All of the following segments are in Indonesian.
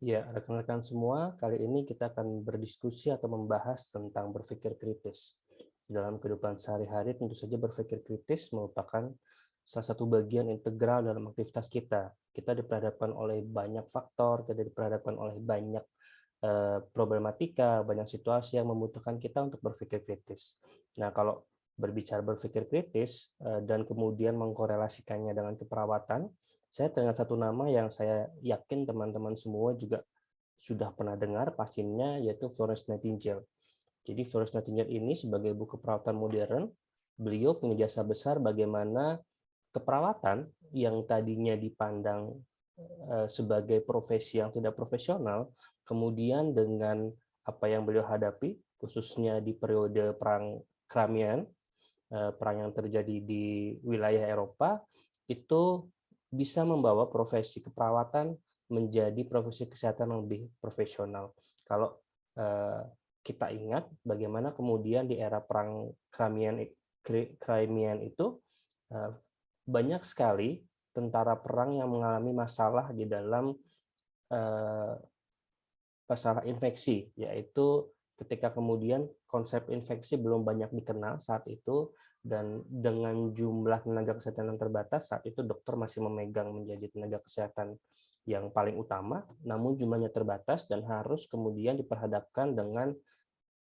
Ya, rekan-rekan semua, kali ini kita akan berdiskusi atau membahas tentang berpikir kritis. Dalam kehidupan sehari-hari, tentu saja berpikir kritis merupakan salah satu bagian integral dalam aktivitas kita. Kita diperhadapkan oleh banyak faktor, kita diperhadapkan oleh banyak problematika, banyak situasi yang membutuhkan kita untuk berpikir kritis. Nah, kalau berbicara berpikir kritis dan kemudian mengkorelasikannya dengan keperawatan, saya teringat satu nama yang saya yakin teman-teman semua juga sudah pernah dengar pastinya, yaitu Florence Nightingale. Jadi Florence Nightingale ini sebagai ibu keperawatan modern, beliau punya jasa besar bagaimana keperawatan yang tadinya dipandang sebagai profesi yang tidak profesional, kemudian dengan apa yang beliau hadapi, khususnya di periode perang Kramian, perang yang terjadi di wilayah Eropa, itu bisa membawa profesi keperawatan menjadi profesi kesehatan yang lebih profesional. Kalau kita ingat bagaimana kemudian di era perang Krimian itu banyak sekali tentara perang yang mengalami masalah di dalam masalah infeksi, yaitu ketika kemudian konsep infeksi belum banyak dikenal saat itu, dan dengan jumlah tenaga kesehatan yang terbatas, saat itu dokter masih memegang menjadi tenaga kesehatan yang paling utama, namun jumlahnya terbatas dan harus kemudian diperhadapkan dengan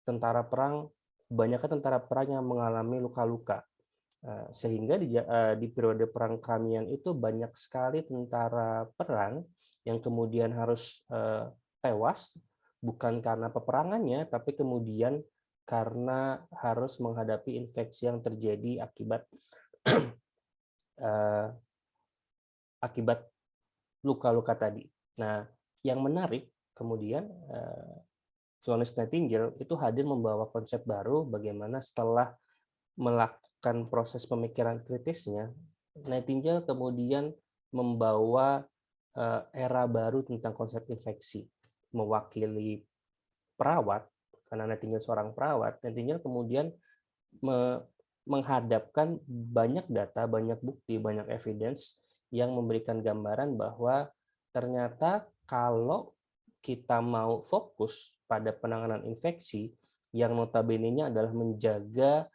tentara perang, banyaknya tentara perang yang mengalami luka-luka. Sehingga di periode perang Kramian itu banyak sekali tentara perang yang kemudian harus tewas, bukan karena peperangannya, tapi kemudian karena harus menghadapi infeksi yang terjadi akibat akibat luka-luka tadi. Nah, yang menarik kemudian Florence Nightingale itu hadir membawa konsep baru bagaimana setelah melakukan proses pemikiran kritisnya, Nightingale kemudian membawa era baru tentang konsep infeksi. Mewakili perawat, karena Nightingale seorang perawat, Nightingale kemudian menghadapkan banyak data, banyak bukti, banyak evidence yang memberikan gambaran bahwa ternyata kalau kita mau fokus pada penanganan infeksi, yang notabene-nya adalah menjaga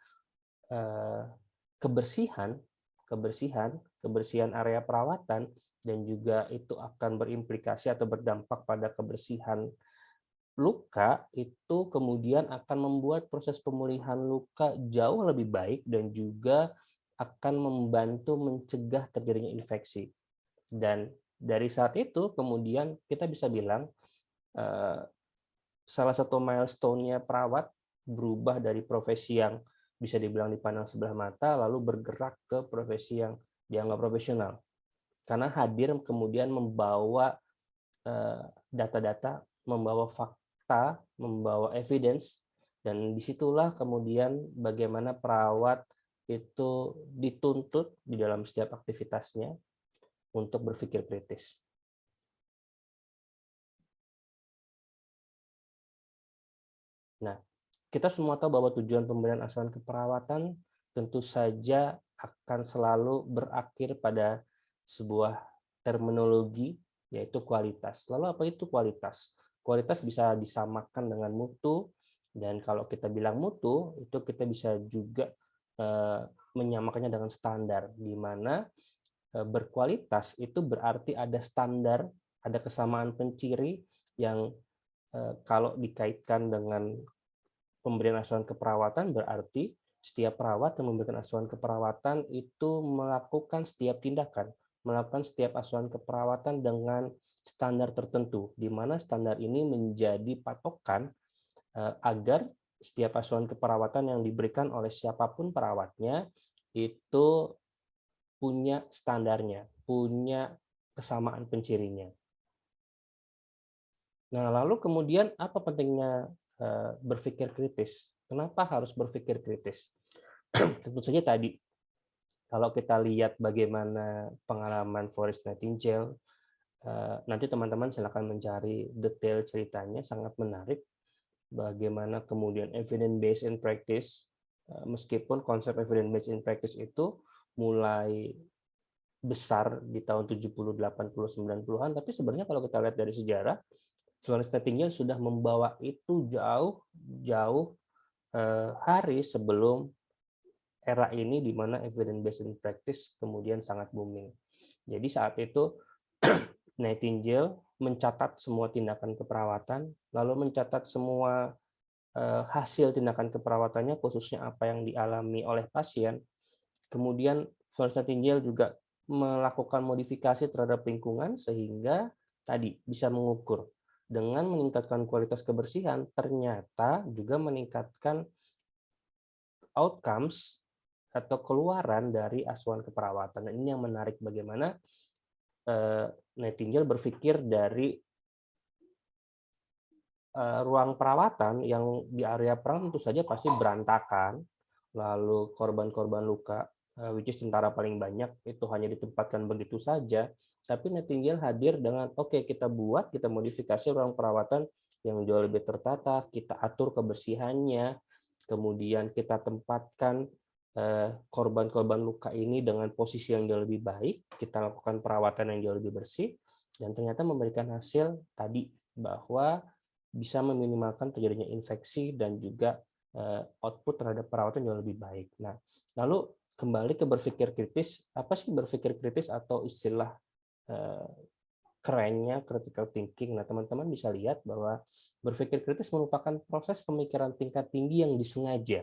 kebersihan, kebersihan area perawatan, dan juga itu akan berimplikasi atau berdampak pada kebersihan luka, itu kemudian akan membuat proses pemulihan luka jauh lebih baik dan juga akan membantu mencegah terjadinya infeksi. Dan dari saat itu kemudian kita bisa bilang salah satu milestone-nya perawat berubah dari profesi yang bisa dibilang dipandang sebelah mata lalu bergerak ke profesi yang dianggap profesional. Karena hadir kemudian membawa data-data, membawa fakta, membawa evidence, dan disitulah kemudian bagaimana perawat itu dituntut di dalam setiap aktivitasnya untuk berpikir kritis. Nah, kita semua tahu bahwa tujuan pemberian asuhan keperawatan tentu saja akan selalu berakhir pada sebuah terminologi, yaitu kualitas. Lalu apa itu kualitas? Kualitas bisa disamakan dengan mutu, dan kalau kita bilang mutu, itu kita bisa juga menyamakannya dengan standar, di mana berkualitas itu berarti ada standar, ada kesamaan penciri yang kalau dikaitkan dengan pemberian asuhan keperawatan berarti setiap perawat yang memberikan asuhan keperawatan itu melakukan setiap tindakan, melakukan setiap asuhan keperawatan dengan standar tertentu, di mana standar ini menjadi patokan agar setiap asuhan keperawatan yang diberikan oleh siapapun perawatnya itu punya standarnya, punya kesamaan pencirinya. Nah, lalu kemudian apa pentingnya berpikir kritis? Kenapa harus berpikir kritis? Tentu saja tadi, kalau kita lihat bagaimana pengalaman Florence Nightingale, nanti teman-teman silakan mencari detail ceritanya, sangat menarik. Bagaimana kemudian evidence based in practice, meskipun konsep evidence based in practice itu mulai besar di tahun 70, 80, 90-an, tapi sebenarnya kalau kita lihat dari sejarah, Florence Nightingale sudah membawa itu jauh-jauh hari sebelum era ini di mana evidence based in practice kemudian sangat booming. Jadi saat itu Nightingale mencatat semua tindakan keperawatan, lalu mencatat semua hasil tindakan keperawatannya, khususnya apa yang dialami oleh pasien. Kemudian Florence Nightingale juga melakukan modifikasi terhadap lingkungan sehingga tadi bisa mengukur. Dengan meningkatkan kualitas kebersihan, ternyata juga meningkatkan outcomes atau keluaran dari asuhan keperawatan. Dan ini yang menarik, bagaimana Nightingale berpikir dari ruang perawatan yang di area perang tentu saja pasti berantakan, lalu korban-korban luka, which is tentara paling banyak, itu hanya ditempatkan begitu saja. Tapi Nightingale hadir dengan, oke, kita modifikasi ruang perawatan yang jauh lebih tertata, kita atur kebersihannya, kemudian kita tempatkan korban-korban luka ini dengan posisi yang jauh lebih baik, kita lakukan perawatan yang jauh lebih bersih, dan ternyata memberikan hasil tadi bahwa bisa meminimalkan terjadinya infeksi dan juga output terhadap perawatan jauh lebih baik. Nah, lalu kembali ke berpikir kritis, apa sih berpikir kritis atau istilah kerennya critical thinking? Nah, teman-teman bisa lihat bahwa berpikir kritis merupakan proses pemikiran tingkat tinggi yang disengaja.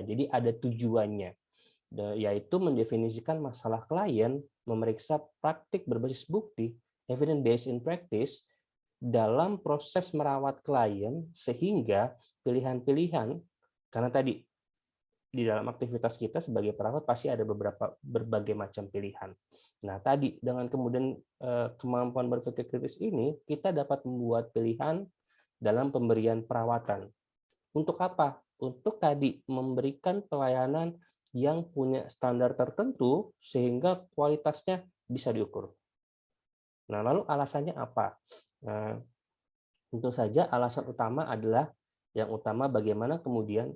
Jadi ada tujuannya, yaitu mendefinisikan masalah klien, memeriksa praktik berbasis bukti, evidence based in practice, dalam proses merawat klien sehingga pilihan-pilihan, karena tadi di dalam aktivitas kita sebagai perawat pasti ada berbagai macam pilihan. Nah, tadi dengan kemudian kemampuan berpikir kritis ini, kita dapat membuat pilihan dalam pemberian perawatan. Untuk apa? Untuk tadi memberikan pelayanan yang punya standar tertentu sehingga kualitasnya bisa diukur. Nah, lalu alasannya apa? Nah, tentu saja alasan utama adalah bagaimana kemudian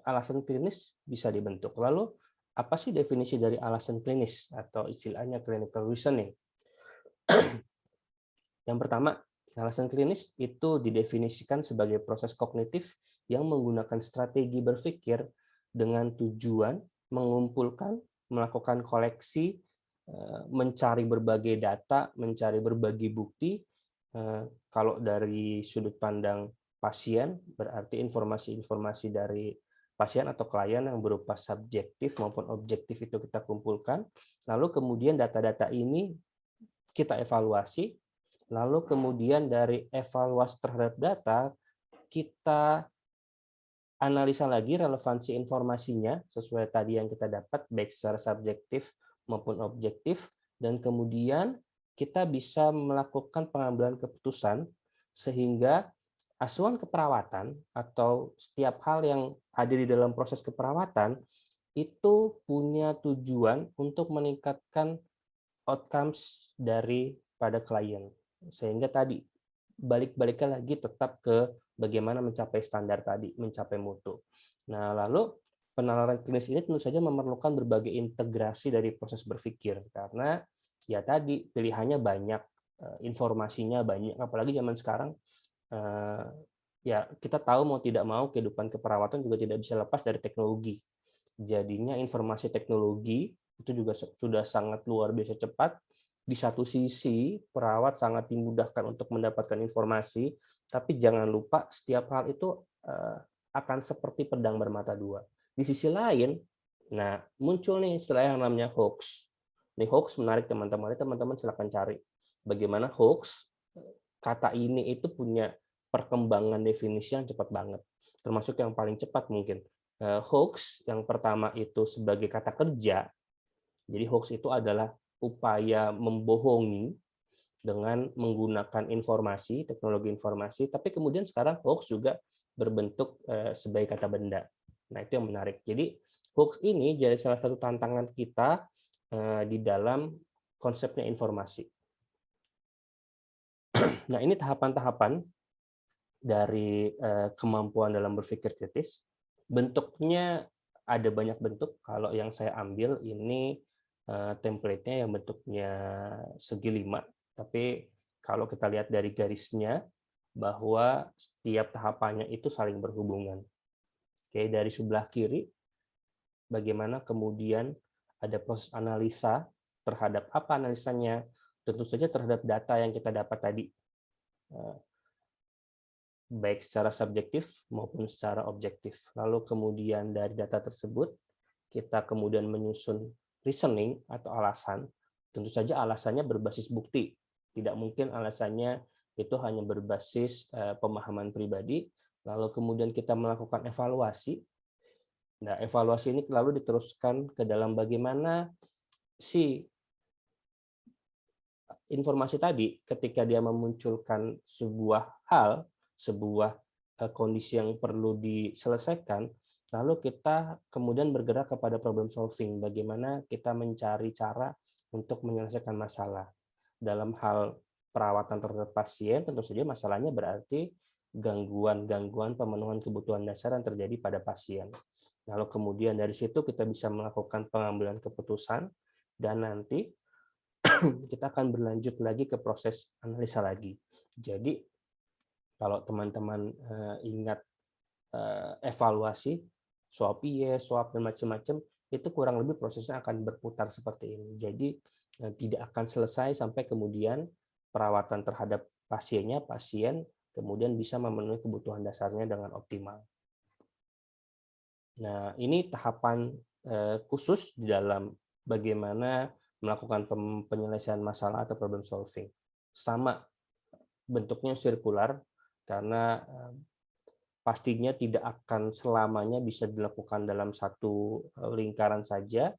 alasan klinis bisa dibentuk. Lalu apa sih definisi dari alasan klinis atau istilahnya clinical reasoning? Yang pertama, alasan klinis itu didefinisikan sebagai proses kognitif yang menggunakan strategi berpikir dengan tujuan mengumpulkan, melakukan koleksi, mencari berbagai data, mencari berbagai bukti. Kalau dari sudut pandang pasien, berarti informasi-informasi dari pasien atau klien yang berupa subjektif maupun objektif itu kita kumpulkan. Lalu kemudian data-data ini kita evaluasi. Lalu kemudian dari evaluasi terhadap data, kita analisa lagi relevansi informasinya sesuai tadi yang kita dapat, baik secara subjektif maupun objektif, dan kemudian kita bisa melakukan pengambilan keputusan sehingga asuhan keperawatan atau setiap hal yang ada di dalam proses keperawatan itu punya tujuan untuk meningkatkan outcomes pada klien. Sehingga tadi balik-baliknya lagi tetap ke bagaimana mencapai standar tadi, mencapai mutu. Nah, lalu penalaran klinis ini tentu saja memerlukan berbagai integrasi dari proses berpikir, karena ya tadi pilihannya banyak, informasinya banyak, apalagi zaman sekarang ya kita tahu mau tidak mau kehidupan keperawatan juga tidak bisa lepas dari teknologi. Jadinya informasi teknologi itu juga sudah sangat luar biasa cepat. Di satu sisi, perawat sangat dimudahkan untuk mendapatkan informasi, tapi jangan lupa setiap hal itu akan seperti pedang bermata dua. Di sisi lain, nah muncul nih istilah yang namanya hoax. Ini hoax menarik teman-teman. Teman-teman silakan cari bagaimana hoax. Kata ini itu punya perkembangan definisi yang cepat banget. Termasuk yang paling cepat mungkin. Hoax yang pertama itu sebagai kata kerja. Jadi hoax itu adalah upaya membohongi dengan menggunakan informasi, teknologi informasi, tapi kemudian sekarang hoax juga berbentuk sebagai kata benda. Nah, itu yang menarik. Jadi hoax ini jadi salah satu tantangan kita di dalam konsepnya informasi. Nah, ini tahapan-tahapan dari kemampuan dalam berpikir kritis. Bentuknya ada banyak bentuk. Kalau yang saya ambil ini template-nya yang bentuknya segi 5, tapi kalau kita lihat dari garisnya bahwa setiap tahapannya itu saling berhubungan. Oke, dari sebelah kiri bagaimana kemudian ada proses analisa terhadap apa analisanya, tentu saja terhadap data yang kita dapat tadi, baik secara subjektif maupun secara objektif. Lalu kemudian dari data tersebut, kita kemudian menyusun reasoning atau alasan, tentu saja alasannya berbasis bukti. Tidak mungkin alasannya itu hanya berbasis pemahaman pribadi, lalu kemudian kita melakukan evaluasi. Nah, evaluasi ini lalu diteruskan ke dalam bagaimana si informasi tadi ketika dia memunculkan sebuah hal, sebuah kondisi yang perlu diselesaikan, lalu kita kemudian bergerak kepada problem solving, bagaimana kita mencari cara untuk menyelesaikan masalah. Dalam hal perawatan terhadap pasien, tentu saja masalahnya berarti gangguan-gangguan pemenuhan kebutuhan dasar yang terjadi pada pasien. Lalu kemudian dari situ kita bisa melakukan pengambilan keputusan, dan nanti kita akan berlanjut lagi ke proses analisa lagi. Jadi kalau teman-teman ingat evaluasi, swab yes, swab dan macam-macam, itu kurang lebih prosesnya akan berputar seperti ini. Jadi tidak akan selesai sampai kemudian perawatan terhadap pasiennya, pasien kemudian bisa memenuhi kebutuhan dasarnya dengan optimal. Nah, ini tahapan khusus di dalam bagaimana melakukan penyelesaian masalah atau problem solving. Sama bentuknya sirkular, karena pastinya tidak akan selamanya bisa dilakukan dalam satu lingkaran saja.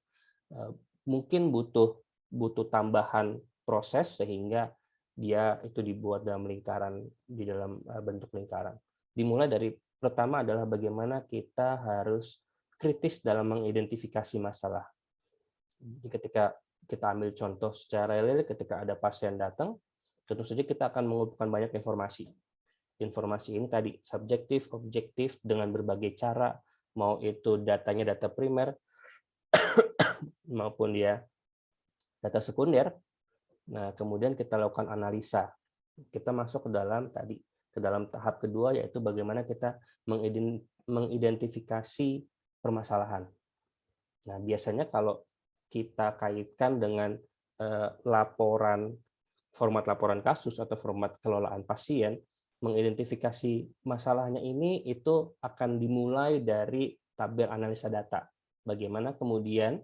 Mungkin butuh tambahan proses sehingga dia itu dibuat dalam lingkaran, di dalam bentuk lingkaran. Dimulai dari pertama adalah bagaimana kita harus kritis dalam mengidentifikasi masalah. Jadi ketika kita ambil contoh secara real, ketika ada pasien datang, tentu saja kita akan mengumpulkan banyak informasi. Informasi ini tadi subjektif, objektif dengan berbagai cara, mau itu datanya data primer maupun dia data sekunder. Nah, kemudian kita lakukan analisa. Kita masuk ke dalam tahap kedua, yaitu bagaimana kita mengidentifikasi permasalahan. Nah, biasanya kalau kita kaitkan dengan format laporan kasus atau format kelolaan pasien, mengidentifikasi masalahnya ini itu akan dimulai dari tabel analisa data. Bagaimana kemudian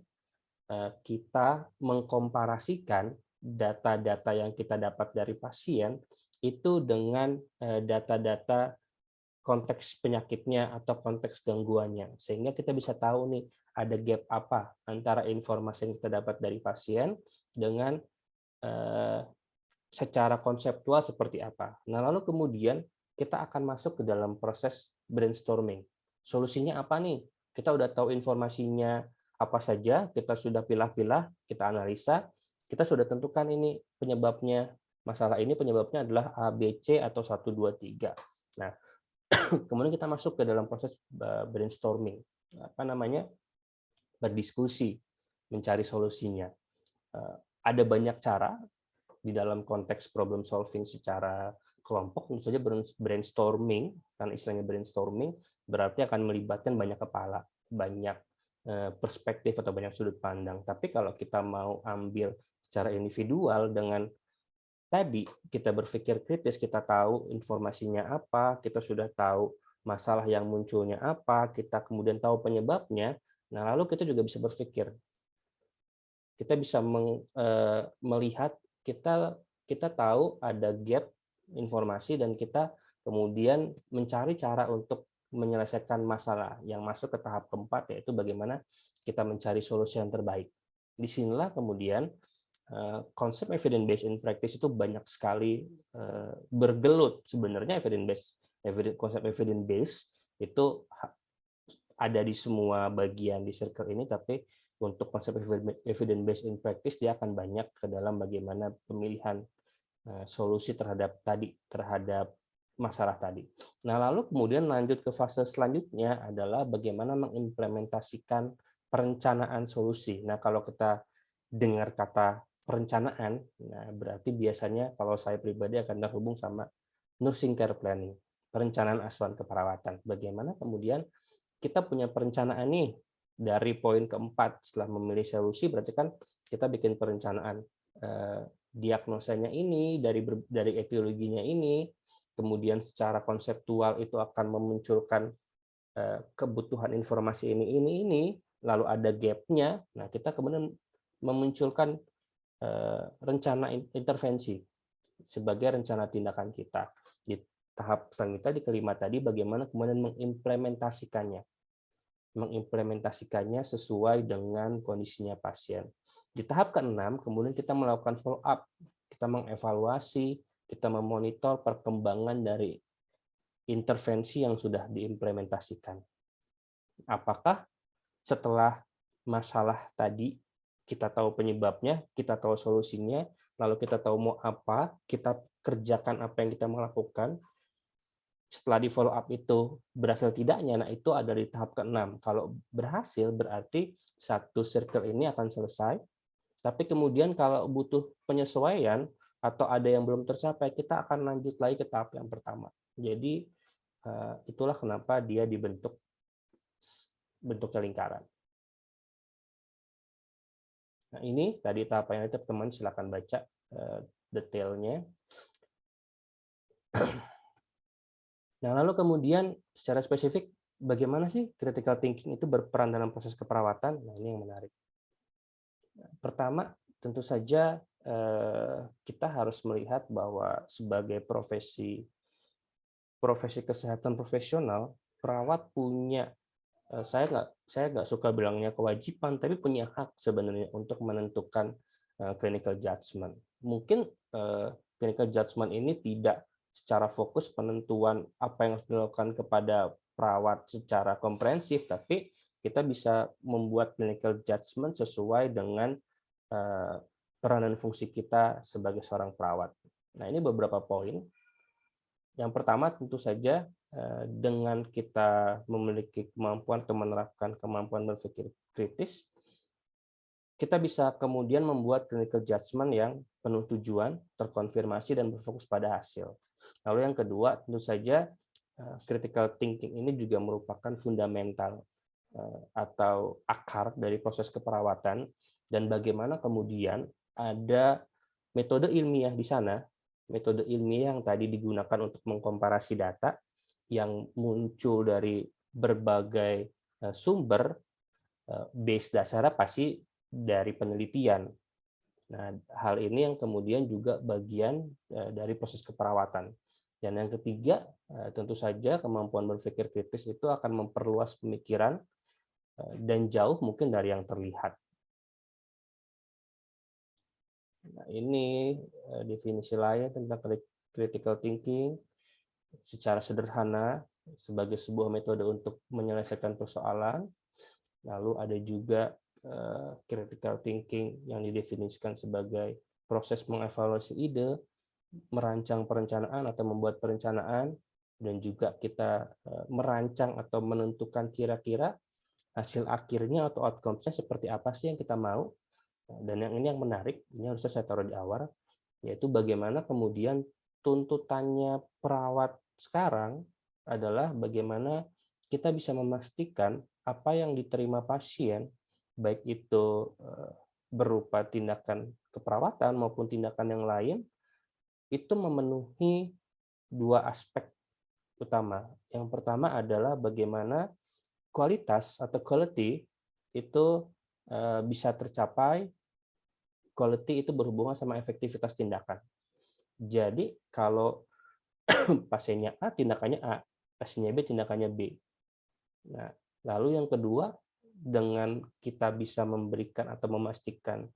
kita mengkomparasikan data-data yang kita dapat dari pasien itu dengan data-data konteks penyakitnya atau konteks gangguannya, sehingga kita bisa tahu nih ada gap apa antara informasi yang kita dapat dari pasien dengan secara konseptual seperti apa. Nah, lalu kemudian kita akan masuk ke dalam proses brainstorming. Solusinya apa nih? Kita udah tahu informasinya apa saja, kita sudah pilah-pilah, kita analisa, kita sudah tentukan ini penyebabnya, masalah ini penyebabnya adalah A, B, C, atau 1, 2, 3. Nah, kemudian kita masuk ke dalam proses brainstorming, berdiskusi, mencari solusinya. Ada banyak cara di dalam konteks problem solving secara kelompok, tentu saja brainstorming, kan istilahnya brainstorming berarti akan melibatkan banyak kepala, banyak perspektif atau banyak sudut pandang. Tapi kalau kita mau ambil secara individual, dengan tadi kita berpikir kritis, kita tahu informasinya apa, kita sudah tahu masalah yang munculnya apa, kita kemudian tahu penyebabnya, nah lalu kita juga bisa berpikir, kita bisa melihat, kita tahu ada gap informasi dan kita kemudian mencari cara untuk menyelesaikan masalah yang masuk ke tahap keempat, yaitu bagaimana kita mencari solusi yang terbaik. Disinilah kemudian konsep evidence based in practice itu banyak sekali bergelut. Sebenarnya konsep evidence based itu ada di semua bagian di circle ini, tapi untuk konsep evidence based in practice dia akan banyak ke dalam bagaimana pemilihan solusi terhadap masalah tadi. Nah, lalu kemudian lanjut ke fase selanjutnya adalah bagaimana mengimplementasikan perencanaan solusi. Nah, kalau kita dengar kata perencanaan, nah berarti biasanya kalau saya pribadi akan terhubung sama nursing care planning, perencanaan asuhan keperawatan. Bagaimana kemudian kita punya perencanaan nih dari poin keempat setelah memilih solusi, berarti kan kita bikin perencanaan diagnosanya ini dari etiologinya ini, kemudian secara konseptual itu akan memunculkan kebutuhan informasi ini, lalu ada gap-nya. Nah, kita kemudian memunculkan rencana intervensi sebagai rencana tindakan kita. Di tahap selanjutnya di kelima tadi bagaimana kemudian mengimplementasikannya sesuai dengan kondisinya pasien. Di tahap keenam kemudian kita melakukan follow up, kita mengevaluasi, kita memonitor perkembangan dari intervensi yang sudah diimplementasikan. Apakah setelah masalah tadi kita tahu penyebabnya, kita tahu solusinya, lalu kita tahu mau apa, kita kerjakan apa yang kita mau lakukan, setelah di follow up itu berhasil tidaknya, nah itu ada di tahap ke-6. Kalau berhasil berarti satu circle ini akan selesai, tapi kemudian kalau butuh penyesuaian atau ada yang belum tercapai, kita akan lanjut lagi ke tahap yang pertama. Jadi itulah kenapa dia dibentuk bentuknya lingkaran. Nah, ini tadi tahapan itu teman silakan baca detailnya. Nah, lalu kemudian secara spesifik bagaimana sih critical thinking itu berperan dalam proses keperawatan? Nah, ini yang menarik. Pertama, tentu saja kita harus melihat bahwa sebagai profesi kesehatan profesional, perawat punya saya nggak suka bilangnya kewajiban, tapi punya hak sebenarnya untuk menentukan clinical judgment. Mungkin clinical judgment ini tidak secara fokus penentuan apa yang harus dilakukan kepada perawat secara komprehensif, tapi kita bisa membuat clinical judgment sesuai dengan peran dan fungsi kita sebagai seorang perawat. Nah, ini beberapa poin. Yang pertama tentu saja dengan kita memiliki kemampuan atau menerapkan kemampuan berpikir kritis, kita bisa kemudian membuat clinical judgment yang penuh tujuan, terkonfirmasi, dan berfokus pada hasil. Lalu yang kedua, tentu saja critical thinking ini juga merupakan fundamental atau akar dari proses keperawatan, dan bagaimana kemudian ada metode ilmiah di sana, metode ilmiah yang tadi digunakan untuk mengkomparasi data yang muncul dari berbagai sumber, base dasarnya pasti dari penelitian. Nah, hal ini yang kemudian juga bagian dari proses keperawatan. Dan yang ketiga, tentu saja kemampuan berpikir kritis itu akan memperluas pemikiran dan jauh mungkin dari yang terlihat. Nah, ini definisi lain tentang critical thinking secara sederhana sebagai sebuah metode untuk menyelesaikan persoalan. Lalu ada juga critical thinking yang didefinisikan sebagai proses mengevaluasi ide, merancang perencanaan atau membuat perencanaan, dan juga kita merancang atau menentukan kira-kira hasil akhirnya atau outcomes-nya seperti apa sih yang kita mau. Dan yang ini yang menarik, ini harusnya saya taruh di awal, yaitu bagaimana kemudian tuntutannya perawat sekarang adalah bagaimana kita bisa memastikan apa yang diterima pasien, baik itu berupa tindakan keperawatan maupun tindakan yang lain, itu memenuhi dua aspek utama. Yang pertama adalah bagaimana kualitas atau quality itu bisa tercapai. Quality itu berhubungan sama efektivitas tindakan. Jadi kalau pasiennya A, tindakannya A, pasiennya B, tindakannya B. Nah, lalu yang kedua, dengan kita bisa memberikan atau memastikan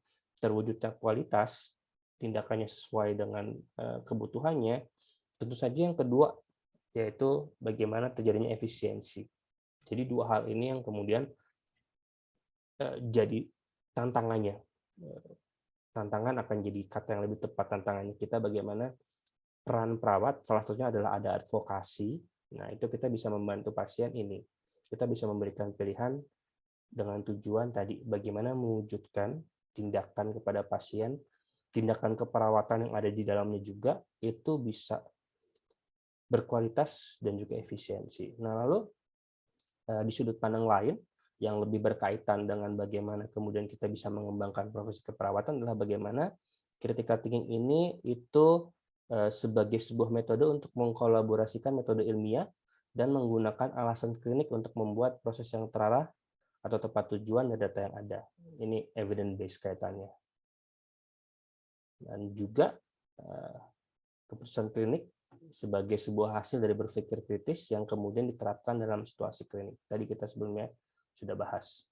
terwujudnya kualitas, tindakannya sesuai dengan kebutuhannya, tentu saja yang kedua, yaitu bagaimana terjadinya efisiensi. Jadi dua hal ini yang kemudian jadi tantangannya. Tantangan akan jadi kata yang lebih tepat, tantangannya kita bagaimana peran perawat, salah satunya adalah ada advokasi. Nah, itu kita bisa membantu pasien ini. Kita bisa memberikan pilihan dengan tujuan tadi, bagaimana mewujudkan tindakan kepada pasien, tindakan keperawatan yang ada di dalamnya juga itu bisa berkualitas dan juga efisiensi. Nah, lalu di sudut pandang lain yang lebih berkaitan dengan bagaimana kemudian kita bisa mengembangkan profesi keperawatan adalah bagaimana critical thinking ini itu sebagai sebuah metode untuk mengkolaborasikan metode ilmiah dan menggunakan alasan klinik untuk membuat proses yang terarah atau tepat tujuan dari data yang ada. Ini evidence based kaitannya. Dan juga keputusan klinik sebagai sebuah hasil dari berpikir kritis yang kemudian diterapkan dalam situasi klinik. Tadi kita sebelumnya sudah bahas.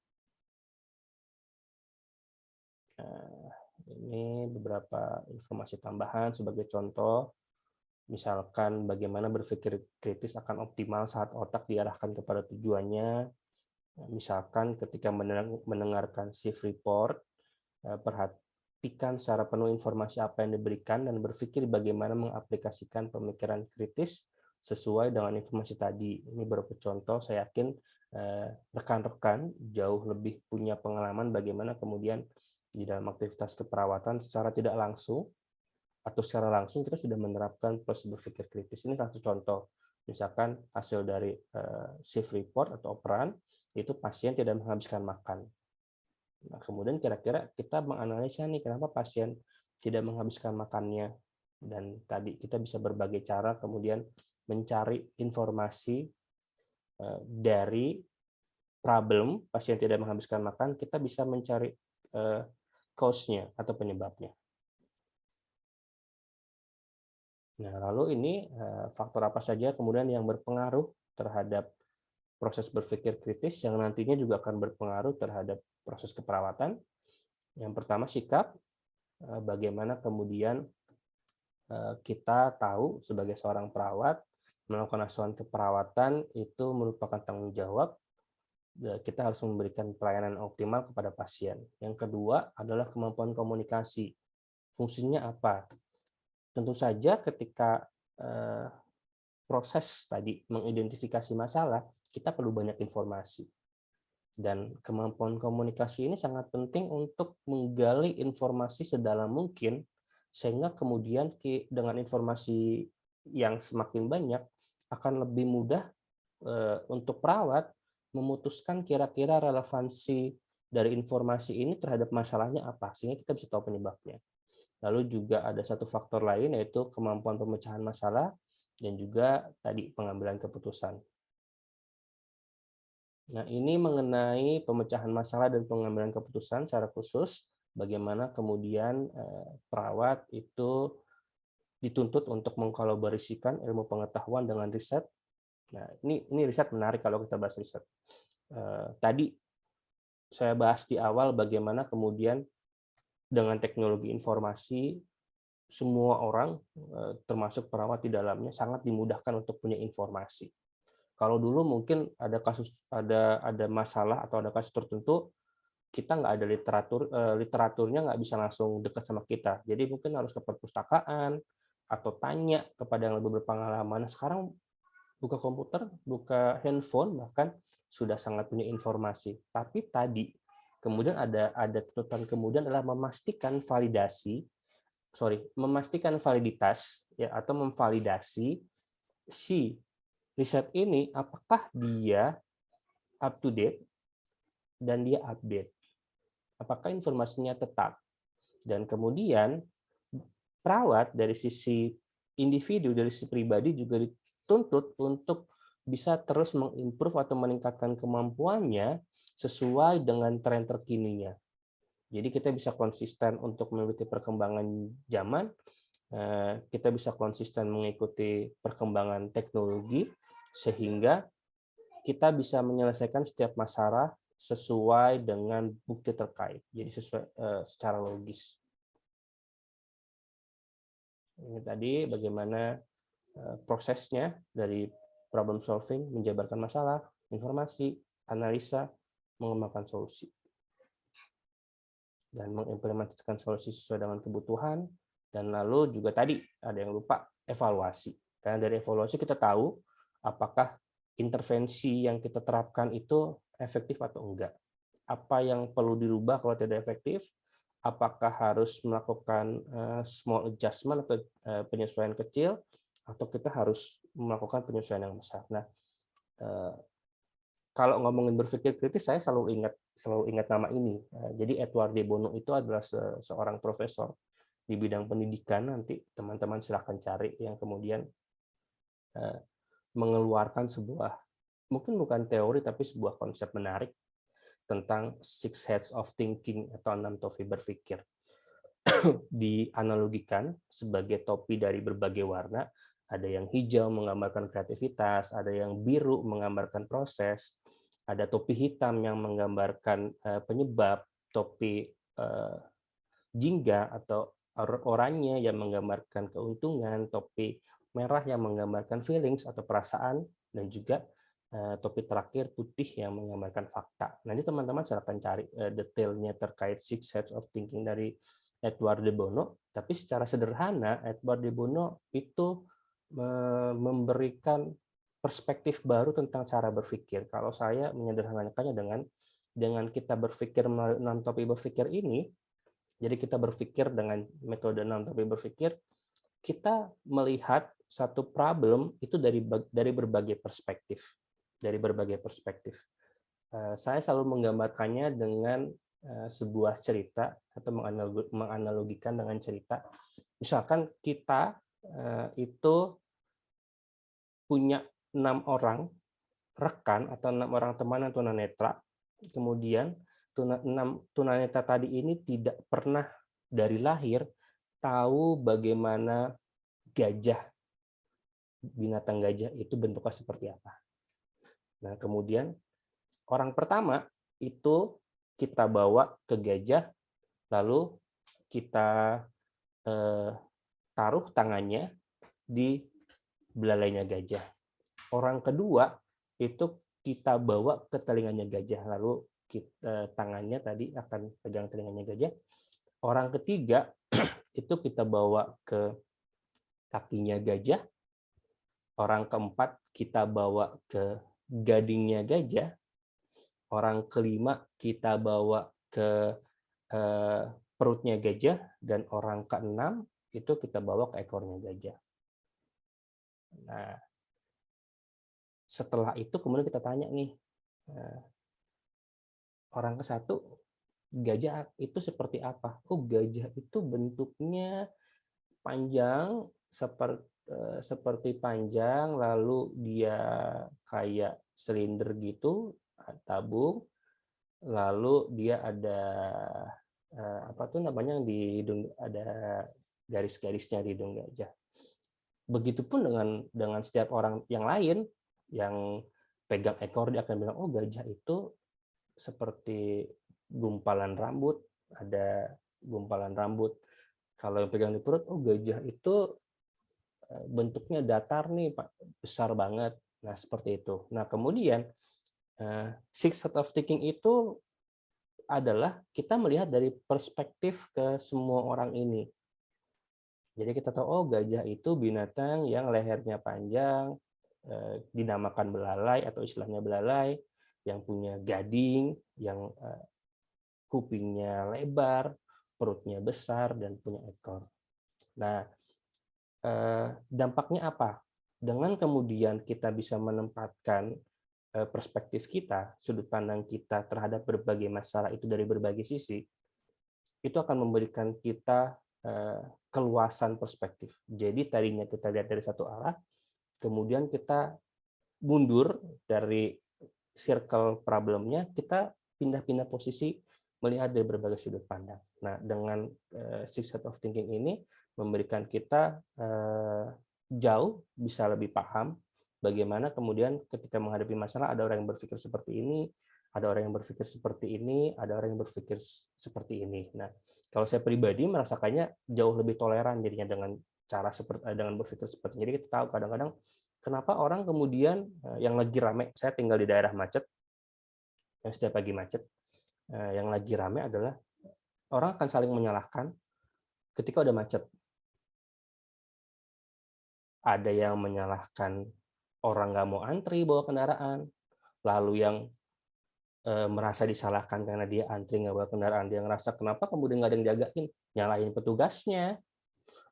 Ini beberapa informasi tambahan sebagai contoh, misalkan bagaimana berpikir kritis akan optimal saat otak diarahkan kepada tujuannya. Misalkan ketika mendengarkan shift report, perhatikan secara penuh informasi apa yang diberikan dan berpikir bagaimana mengaplikasikan pemikiran kritis sesuai dengan informasi tadi. Ini beberapa contoh, saya yakin rekan-rekan jauh lebih punya pengalaman bagaimana kemudian di dalam aktivitas keperawatan secara tidak langsung atau secara langsung kita sudah menerapkan proses berpikir kritis. Ini satu contoh. Misalkan hasil dari shift report atau operan, itu pasien tidak menghabiskan makan. Nah, kemudian kira-kira kita menganalisa nih kenapa pasien tidak menghabiskan makannya. Dan tadi kita bisa berbagai cara kemudian mencari informasi dari problem pasien tidak menghabiskan makan, kita bisa mencari cause-nya atau penyebabnya. Nah, lalu ini faktor apa saja kemudian yang berpengaruh terhadap proses berpikir kritis yang nantinya juga akan berpengaruh terhadap proses keperawatan. Yang pertama sikap, bagaimana kemudian kita tahu sebagai seorang perawat melakukan asuhan keperawatan itu merupakan tanggung jawab, kita harus memberikan pelayanan optimal kepada pasien. Yang kedua adalah kemampuan komunikasi, fungsinya apa? Tentu saja ketika proses tadi mengidentifikasi masalah, kita perlu banyak informasi. Dan kemampuan komunikasi ini sangat penting untuk menggali informasi sedalam mungkin, sehingga kemudian dengan informasi yang semakin banyak, akan lebih mudah untuk perawat memutuskan kira-kira relevansi dari informasi ini terhadap masalahnya apa, sehingga kita bisa tahu penyebabnya. Lalu juga ada satu faktor lain, yaitu kemampuan pemecahan masalah dan juga tadi pengambilan keputusan. Nah, ini mengenai pemecahan masalah dan pengambilan keputusan secara khusus, bagaimana kemudian perawat itu dituntut untuk mengkolaborasikan ilmu pengetahuan dengan riset. Nah, ini riset menarik kalau kita bahas riset. Tadi saya bahas di awal bagaimana kemudian dengan teknologi informasi, semua orang, termasuk perawat di dalamnya, sangat dimudahkan untuk punya informasi. Kalau dulu mungkin ada kasus, ada masalah atau ada kasus tertentu, kita nggak ada literaturnya nggak bisa langsung dekat sama kita. Jadi mungkin harus ke perpustakaan atau tanya kepada yang lebih berpengalaman. Sekarang buka komputer, buka handphone, bahkan sudah sangat punya informasi. Tapi tadi kemudian ada tuntutan kemudian adalah memastikan validitas ya, atau memvalidasi si riset ini apakah dia up to date dan dia update. Apakah informasinya tetap. Dan kemudian perawat dari sisi individu, dari sisi pribadi juga dituntut untuk bisa terus mengimprove atau meningkatkan kemampuannya sesuai dengan tren terkininya. Jadi kita bisa konsisten untuk mengikuti perkembangan zaman, kita bisa konsisten mengikuti perkembangan teknologi, sehingga kita bisa menyelesaikan setiap masalah sesuai dengan bukti terkait, jadi sesuai secara logis. Ini tadi bagaimana prosesnya dari problem solving, menjabarkan masalah, informasi, analisa, mengembangkan solusi, dan mengimplementasikan solusi sesuai dengan kebutuhan. Dan lalu juga tadi ada yang lupa, evaluasi. Karena dari evaluasi kita tahu apakah intervensi yang kita terapkan itu efektif atau enggak. Apa yang perlu dirubah kalau tidak efektif, apakah harus melakukan small adjustment atau penyesuaian kecil, atau kita harus melakukan penyesuaian yang besar. Nah, kalau ngomongin berpikir kritis, saya selalu ingat nama ini. Jadi Edward de Bono itu adalah seorang profesor di bidang pendidikan. Nanti teman-teman silakan cari, yang kemudian mengeluarkan sebuah, mungkin bukan teori tapi sebuah konsep menarik tentang six heads of thinking atau 6 topi berpikir. Dianalogikan sebagai topi dari berbagai warna. Ada yang hijau menggambarkan kreativitas, ada yang biru menggambarkan proses, ada topi hitam yang menggambarkan penyebab, topi jingga atau oranye yang menggambarkan keuntungan, topi merah yang menggambarkan feelings atau perasaan, dan juga topi terakhir putih yang menggambarkan fakta. Nanti teman-teman silakan cari detailnya terkait six heads of thinking dari Edward de Bono. Tapi secara sederhana, Edward de Bono itu memberikan perspektif baru tentang cara berpikir. Kalau saya menyederhanakannya dengan kita berpikir melalui 6 topi berpikir ini, jadi kita berpikir dengan metode 6 topi berpikir, kita melihat satu problem itu dari berbagai perspektif. Dari berbagai perspektif. Saya selalu menggambarkannya dengan sebuah cerita atau menganalogikan dengan cerita. Misalkan kita itu punya 6 orang rekan atau 6 orang teman tunanetra, kemudian 6 tunanetra tadi ini tidak pernah dari lahir tahu bagaimana gajah, binatang gajah itu bentuknya seperti apa. Nah, kemudian orang pertama itu kita bawa ke gajah, lalu kita taruh tangannya di belalainya gajah. Orang kedua itu kita bawa ke telinganya gajah, lalu tangannya tadi akan pegang telinganya gajah. Orang ketiga itu kita bawa ke kakinya gajah. Orang keempat kita bawa ke gadingnya gajah. Orang kelima kita bawa ke perutnya gajah, dan orang keenam itu kita bawa ke ekornya gajah. Nah, setelah itu kemudian kita tanya nih, orang ke-1, gajah itu seperti apa? Oh, gajah itu bentuknya panjang, seperti panjang, lalu dia kayak silinder gitu, tabung, lalu dia ada apa tuh namanya, di hidung ada garis-garisnya di hidung gajah. Begitupun dengan setiap orang yang lain yang pegang ekor, dia akan bilang, oh, gajah itu seperti gumpalan rambut, ada gumpalan rambut. Kalau yang pegang di perut, oh, gajah itu bentuknya datar nih, Pak, besar banget. Nah, seperti itu. Nah, kemudian six set of thinking itu adalah kita melihat dari perspektif ke semua orang ini. Jadi kita tahu, oh, gajah itu binatang yang lehernya panjang, dinamakan belalai atau istilahnya belalai, yang punya gading, yang kupingnya lebar, perutnya besar, dan punya ekor. Nah, dampaknya apa? Dengan kemudian kita bisa menempatkan perspektif kita, sudut pandang kita terhadap berbagai masalah itu dari berbagai sisi, itu akan memberikan kita keluasan perspektif. Jadi tadinya kita lihat dari satu arah, kemudian kita mundur dari circle problemnya, kita pindah-pindah posisi melihat dari berbagai sudut pandang. Nah, dengan six set of thinking ini memberikan kita jauh bisa lebih paham bagaimana kemudian ketika menghadapi masalah ada orang yang berpikir seperti ini, ada orang yang berpikir seperti ini, ada orang yang berpikir seperti ini. Nah, kalau saya pribadi merasakannya jauh lebih toleran jadinya dengan berpikir seperti ini. Jadi kita tahu kadang-kadang kenapa orang kemudian yang lagi rame, saya tinggal di daerah macet, yang setiap pagi macet, yang lagi rame adalah orang akan saling menyalahkan ketika udah macet. Ada yang menyalahkan orang nggak mau antri bawa kendaraan, lalu yang merasa disalahkan karena dia antri nggak bawa kendaraan, dia ngerasa kenapa kemudian nggak ada yang jagain, nyalain petugasnya.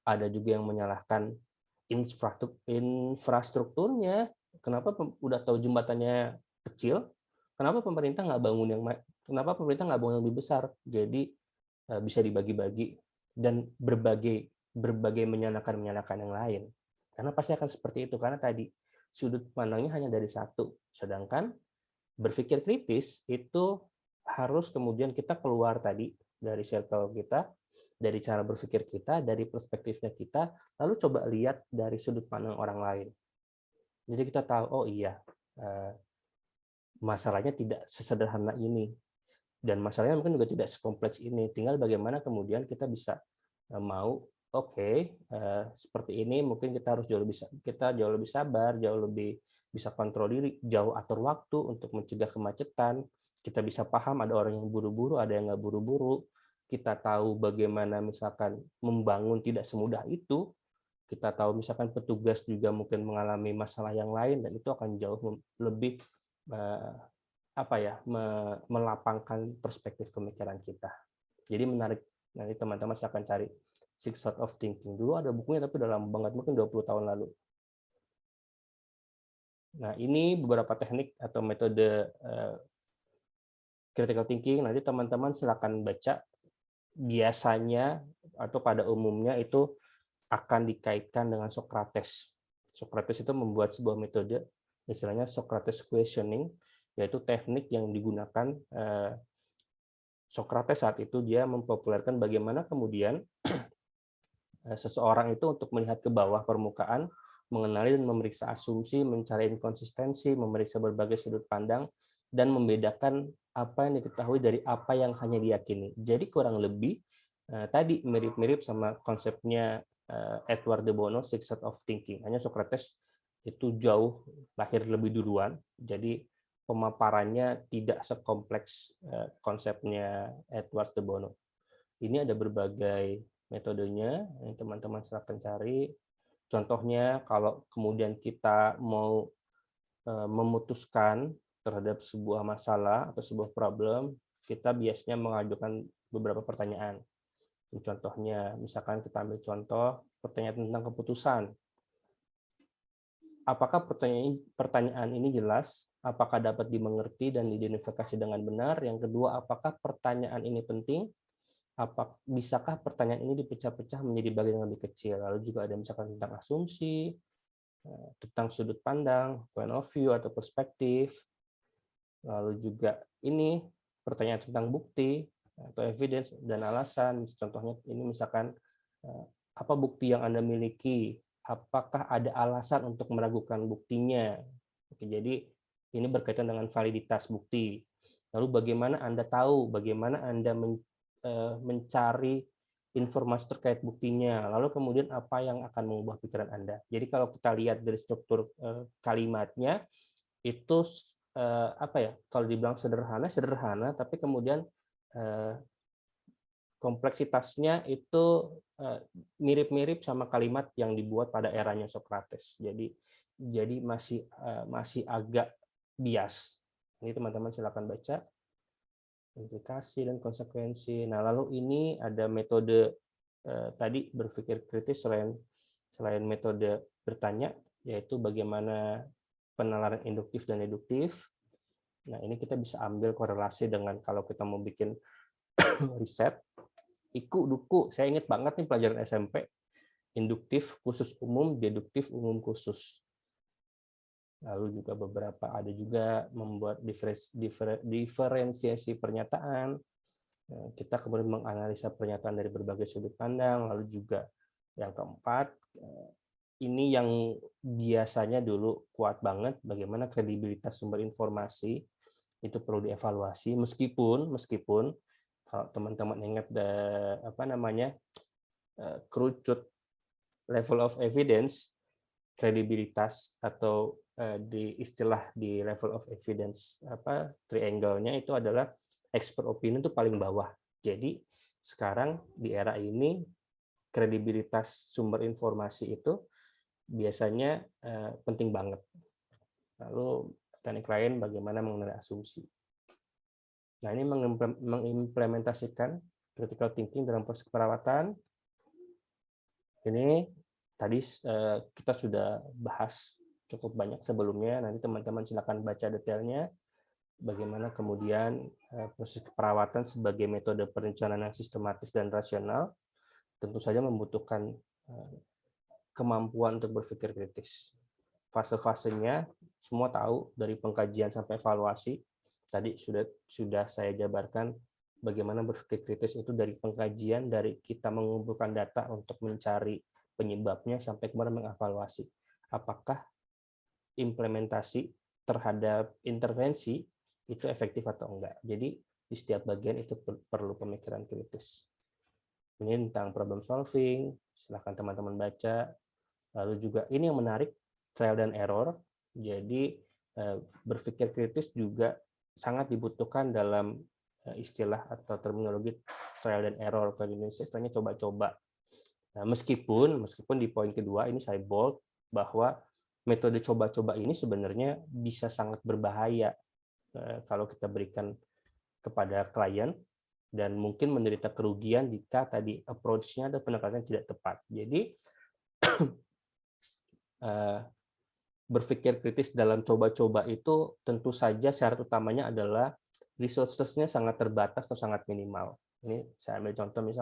Ada juga yang menyalahkan infrastrukturnya, kenapa udah tahu jembatannya kecil, kenapa pemerintah nggak bangun kenapa pemerintah nggak bangun yang lebih besar. Jadi bisa dibagi-bagi dan berbagai menyalahkan yang lain. Karena pasti akan seperti itu, karena tadi sudut pandangnya hanya dari satu, sedangkan berpikir kritis itu harus kemudian kita keluar tadi dari circle kita, dari cara berpikir kita, dari perspektifnya kita, lalu coba lihat dari sudut pandang orang lain. Jadi kita tahu, oh iya, masalahnya tidak sesederhana ini, dan masalahnya mungkin juga tidak sekompleks ini. Tinggal bagaimana kemudian kita bisa mau, oke, seperti ini mungkin kita harus jauh lebih sabar, jauh lebih bisa kontrol diri, jauh atur waktu untuk mencegah kemacetan. Kita bisa paham ada orang yang buru-buru, ada yang nggak buru-buru. Kita tahu bagaimana misalkan membangun tidak semudah itu. Kita tahu misalkan petugas juga mungkin mengalami masalah yang lain, dan itu akan jauh lebih melapangkan perspektif pemikiran kita. Jadi menarik. Nanti teman-teman saya akan cari Six Sort of Thinking. Dulu ada bukunya tapi udah lama banget, mungkin 20 tahun lalu. Nah, ini beberapa teknik atau metode critical thinking. Nanti teman-teman silakan baca. Biasanya atau pada umumnya itu akan dikaitkan dengan Socrates. Socrates itu membuat sebuah metode, istilahnya Socrates questioning, yaitu teknik yang digunakan Socrates saat itu. Dia mempopulerkan bagaimana kemudian seseorang itu untuk melihat ke bawah permukaan, mengenali dan memeriksa asumsi, mencari inkonsistensi, memeriksa berbagai sudut pandang, dan membedakan apa yang diketahui dari apa yang hanya diyakini. Jadi kurang lebih tadi mirip-mirip sama konsepnya Edward de Bono, Six Sort of Thinking. Hanya Socrates itu jauh lahir lebih duluan, jadi pemaparannya tidak sekompleks konsepnya Edward de Bono. Ini ada berbagai metodenya yang teman-teman silakan cari. Contohnya kalau kemudian kita mau memutuskan terhadap sebuah masalah atau sebuah problem, kita biasanya mengajukan beberapa pertanyaan. Contohnya, misalkan kita ambil contoh pertanyaan tentang keputusan. Apakah pertanyaan ini jelas? Apakah dapat dimengerti dan diidentifikasi dengan benar? Yang kedua, apakah pertanyaan ini penting? Bisakah pertanyaan ini dipecah-pecah menjadi bagian yang lebih kecil? Lalu juga ada misalkan tentang asumsi, tentang sudut pandang, point of view atau perspektif. Lalu juga ini pertanyaan tentang bukti atau evidence dan alasan. Contohnya ini misalkan apa bukti yang Anda miliki? Apakah ada alasan untuk meragukan buktinya? Oke, jadi ini berkaitan dengan validitas bukti. Lalu bagaimana Anda tahu, bagaimana Anda mencari informasi terkait buktinya, lalu kemudian apa yang akan mengubah pikiran Anda. Jadi kalau kita lihat dari struktur kalimatnya, itu kalau dibilang sederhana, tapi kemudian kompleksitasnya itu mirip-mirip sama kalimat yang dibuat pada eranya Socrates. Jadi masih agak bias. Ini teman-teman silakan baca. Implikasi dan konsekuensi. Nah, lalu ini ada metode tadi berpikir kritis selain metode bertanya, yaitu bagaimana penalaran induktif dan deduktif. Nah, ini kita bisa ambil korelasi dengan kalau kita mau bikin riset, iku, duku. Saya ingat banget nih pelajaran SMP, induktif khusus umum, deduktif umum khusus. Lalu juga ada juga membuat diferensiasi pernyataan. Kita kemudian menganalisa pernyataan dari berbagai sudut pandang. Lalu juga yang keempat, ini yang biasanya dulu kuat banget, bagaimana kredibilitas sumber informasi itu perlu dievaluasi. Meskipun kalau teman-teman ingat kerucut level of evidence, kredibilitas atau di level of evidence triangle-nya itu adalah expert opinion itu paling bawah. Jadi sekarang di era ini kredibilitas sumber informasi itu biasanya penting banget. Lalu teknik lain bagaimana mengenai asumsi. Nah, ini mengimplementasikan critical thinking dalam proses keperawatan. Ini tadi kita sudah bahas cukup banyak sebelumnya. Nanti teman-teman silakan baca detailnya. Bagaimana kemudian proses keperawatan sebagai metode perencanaan yang sistematis dan rasional tentu saja membutuhkan kemampuan untuk berpikir kritis. Fase-fasenya semua tahu, dari pengkajian sampai evaluasi. Tadi sudah saya jabarkan bagaimana berpikir kritis itu dari pengkajian, dari kita mengumpulkan data untuk mencari penyebabnya sampai kemudian mengevaluasi. Apakah implementasi terhadap intervensi itu efektif atau enggak. Jadi di setiap bagian itu perlu pemikiran kritis. Ini tentang problem solving, silahkan teman-teman baca. Lalu juga ini yang menarik, trial dan error. Jadi berpikir kritis juga sangat dibutuhkan dalam istilah atau terminologi trial dan error. Kalau di Indonesia istilahnya coba-coba. Nah, meskipun di poin kedua ini saya bold bahwa metode coba-coba ini sebenarnya bisa sangat berbahaya kalau kita berikan kepada klien, dan mungkin menderita kerugian jika tadi approach-nya atau pendekatan tidak tepat. Jadi berpikir kritis dalam coba-coba itu tentu saja syarat utamanya adalah resources-nya sangat terbatas atau sangat minimal. Ini saya ambil contoh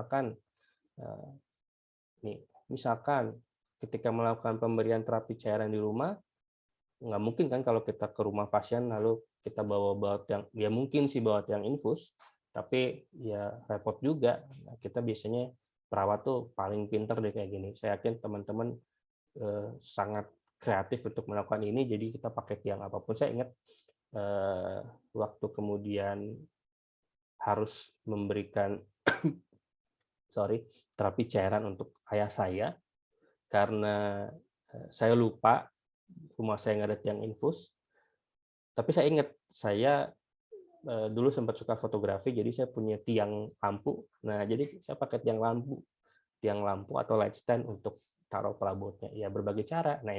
misalkan ketika melakukan pemberian terapi cairan di rumah, nggak mungkin kan kalau kita ke rumah pasien lalu kita bawa tiang, ya mungkin sih bawa tiang infus, tapi ya repot juga. Nah, kita biasanya perawat tuh paling pinter deh kayak gini. Saya yakin teman-teman sangat kreatif untuk melakukan ini, jadi kita pakai tiang apapun. Saya ingat waktu kemudian harus memberikan terapi cairan untuk ayah saya, karena saya lupa rumah saya nggak ada tiang infus. Tapi saya ingat, saya dulu sempat suka fotografi, jadi saya punya tiang lampu. Nah, jadi saya pakai tiang lampu atau light stand untuk taruh pelabotnya. Ya, berbagai cara. Nah,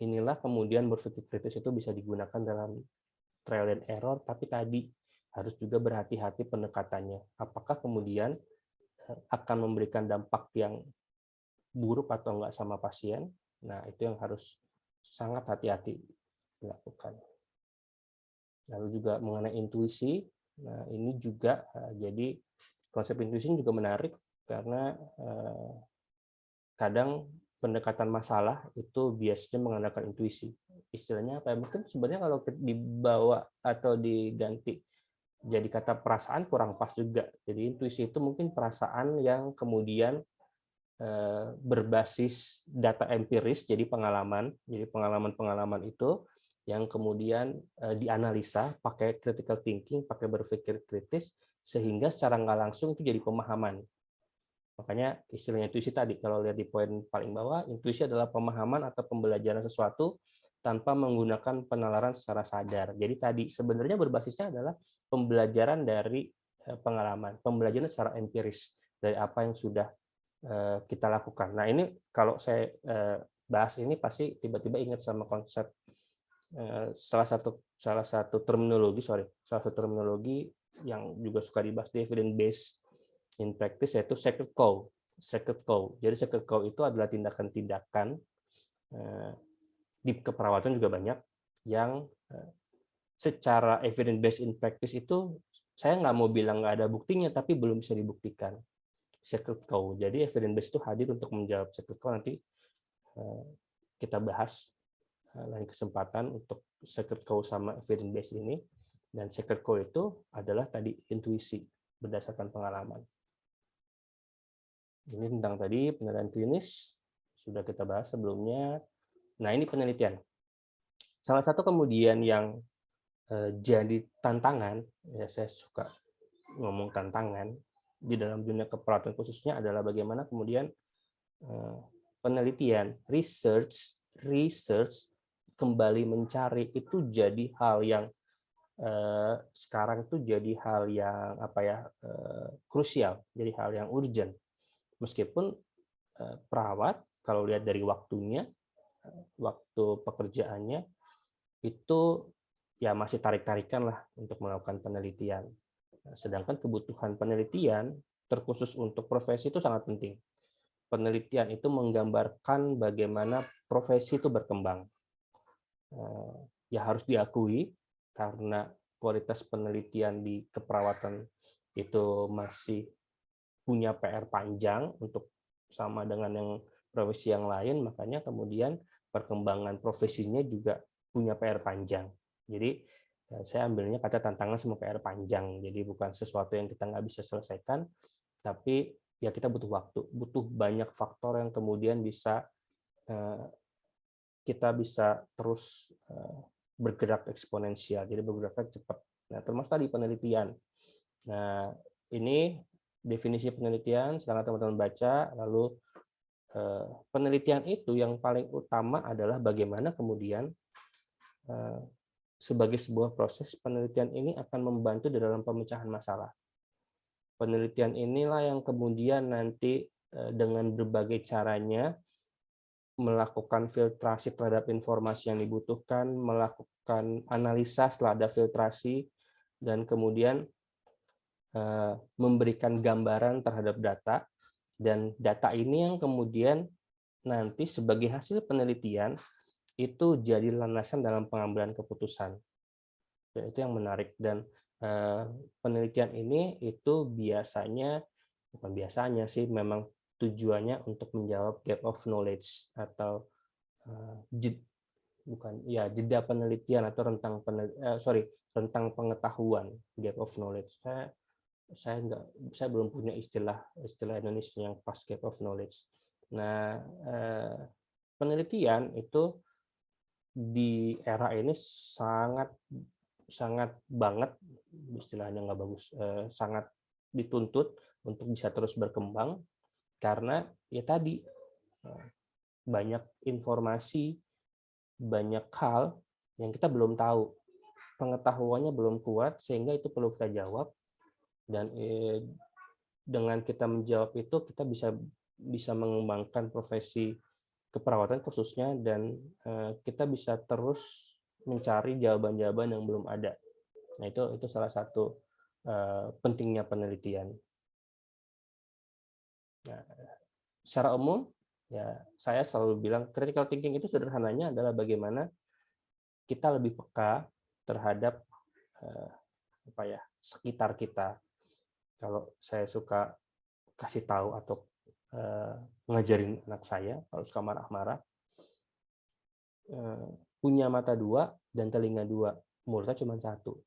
inilah kemudian berpikir kritis itu bisa digunakan dalam trial and error, tapi tadi harus juga berhati-hati pendekatannya. Apakah kemudian akan memberikan dampak yang buruk atau enggak sama pasien? Nah, itu yang harus sangat hati-hati dilakukan. Lalu juga mengenai intuisi, nah ini juga jadi konsep intuisi juga menarik karena kadang pendekatan masalah itu biasanya mengandalkan intuisi. Istilahnya apa ya? Mungkin sebenarnya kalau dibawa atau diganti jadi kata perasaan kurang pas juga. Jadi intuisi itu mungkin perasaan yang kemudian berbasis data empiris, jadi pengalaman itu yang kemudian dianalisa pakai critical thinking, pakai berpikir kritis, sehingga secara nggak langsung itu jadi pemahaman. Makanya istilahnya intuisi tadi, kalau lihat di poin paling bawah, intuisi adalah pemahaman atau pembelajaran sesuatu tanpa menggunakan penalaran secara sadar. Jadi tadi sebenarnya berbasisnya adalah pembelajaran dari pengalaman, pembelajaran secara empiris dari apa yang sudah kita lakukan. Nah, ini kalau saya bahas ini pasti tiba-tiba ingat sama konsep salah satu terminologi yang juga suka dibahas di evidence based in practice, yaitu sacred cow. Jadi sacred cow itu adalah tindakan-tindakan di keperawatan juga banyak yang secara evidence based in practice itu saya nggak mau bilang nggak ada buktinya, tapi belum bisa dibuktikan. Sacred cow. Jadi evidence based itu hadir untuk menjawab sacred cow. Nanti kita bahas lain kesempatan untuk sacred cow sama evidence based ini. Dan sacred cow itu adalah tadi intuisi berdasarkan pengalaman. Ini tentang tadi penelitian klinis sudah kita bahas sebelumnya. Nah, ini penelitian. Salah satu kemudian yang jadi tantangan, ya saya suka ngomong tantangan di dalam dunia keperawatan khususnya adalah bagaimana kemudian penelitian, research kembali mencari itu jadi hal yang sekarang itu jadi hal yang krusial, jadi hal yang urgent. Meskipun perawat kalau lihat dari waktunya, waktu pekerjaannya itu ya masih tarik-tarikan lah untuk melakukan penelitian. Sedangkan kebutuhan penelitian terkhusus untuk profesi itu sangat penting. Penelitian itu menggambarkan bagaimana profesi itu berkembang. Ya harus diakui karena kualitas penelitian di keperawatan itu masih punya PR panjang untuk sama dengan yang profesi yang lain, makanya kemudian perkembangan profesinya juga punya PR panjang. Jadi saya ambilnya kata tantangan sama PR panjang, jadi bukan sesuatu yang kita nggak bisa selesaikan, tapi ya kita butuh waktu, butuh banyak faktor yang kemudian bisa kita bisa terus bergerak eksponensial, jadi bergeraknya cepat. Nah, termasuk tadi penelitian. Nah, ini definisi penelitian, silakan teman-teman baca. Lalu penelitian itu yang paling utama adalah bagaimana kemudian sebagai sebuah proses penelitian ini akan membantu di dalam pemecahan masalah. Penelitian inilah yang kemudian nanti dengan berbagai caranya melakukan filtrasi terhadap informasi yang dibutuhkan, melakukan analisa setelah ada filtrasi, dan kemudian memberikan gambaran terhadap data, dan data ini yang kemudian nanti sebagai hasil penelitian itu jadi landasan dalam pengambilan keputusan. Dan itu yang menarik, dan penelitian ini itu biasanya, bukan biasanya sih, memang tujuannya untuk menjawab gap of knowledge atau jeda penelitian atau rentang pengetahuan, gap of knowledge. Saya belum punya istilah Indonesia yang pas, gap of knowledge. Nah, penelitian itu di era ini sangat banget, istilahnya nggak bagus, sangat dituntut untuk bisa terus berkembang, karena ya tadi banyak informasi, banyak hal yang kita belum tahu, pengetahuannya belum kuat, sehingga itu perlu kita jawab, dan dengan kita menjawab itu kita bisa mengembangkan profesi keperawatan khususnya, dan kita bisa terus mencari jawaban-jawaban yang belum ada. Nah, itu salah satu pentingnya penelitian. Nah, secara umum ya saya selalu bilang critical thinking itu sederhananya adalah bagaimana kita lebih peka terhadap sekitar kita. Kalau saya suka kasih tahu atau ngajarin anak saya, kalau suka marah-marah, punya mata dua dan telinga dua, mulutnya cuma satu.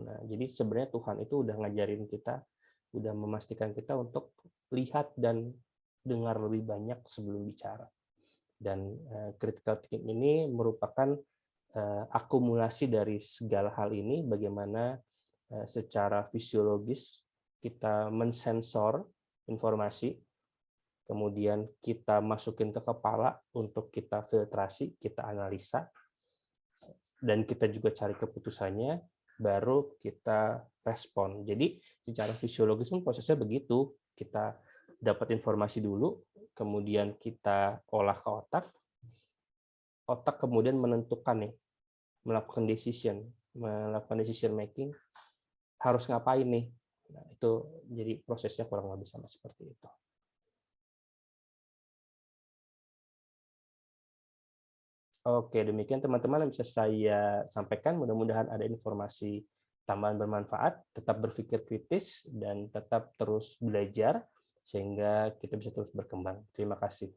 Nah, jadi sebenarnya Tuhan itu udah ngajarin kita, udah memastikan kita untuk lihat dan dengar lebih banyak sebelum bicara. Dan critical thinking ini merupakan akumulasi dari segala hal ini, bagaimana secara fisiologis kita mensensor informasi, kemudian kita masukin ke kepala untuk kita filtrasi, kita analisa, dan kita juga cari keputusannya, baru kita respon. Jadi secara fisiologis pun prosesnya begitu, kita dapat informasi dulu, kemudian kita olah ke otak kemudian menentukan nih, melakukan decision making, harus ngapain nih. Nah, itu jadi prosesnya kurang lebih sama seperti itu. Oke, demikian teman-teman yang bisa saya sampaikan. Mudah-mudahan ada informasi tambahan bermanfaat. Tetap berpikir kritis dan tetap terus belajar sehingga kita bisa terus berkembang. Terima kasih.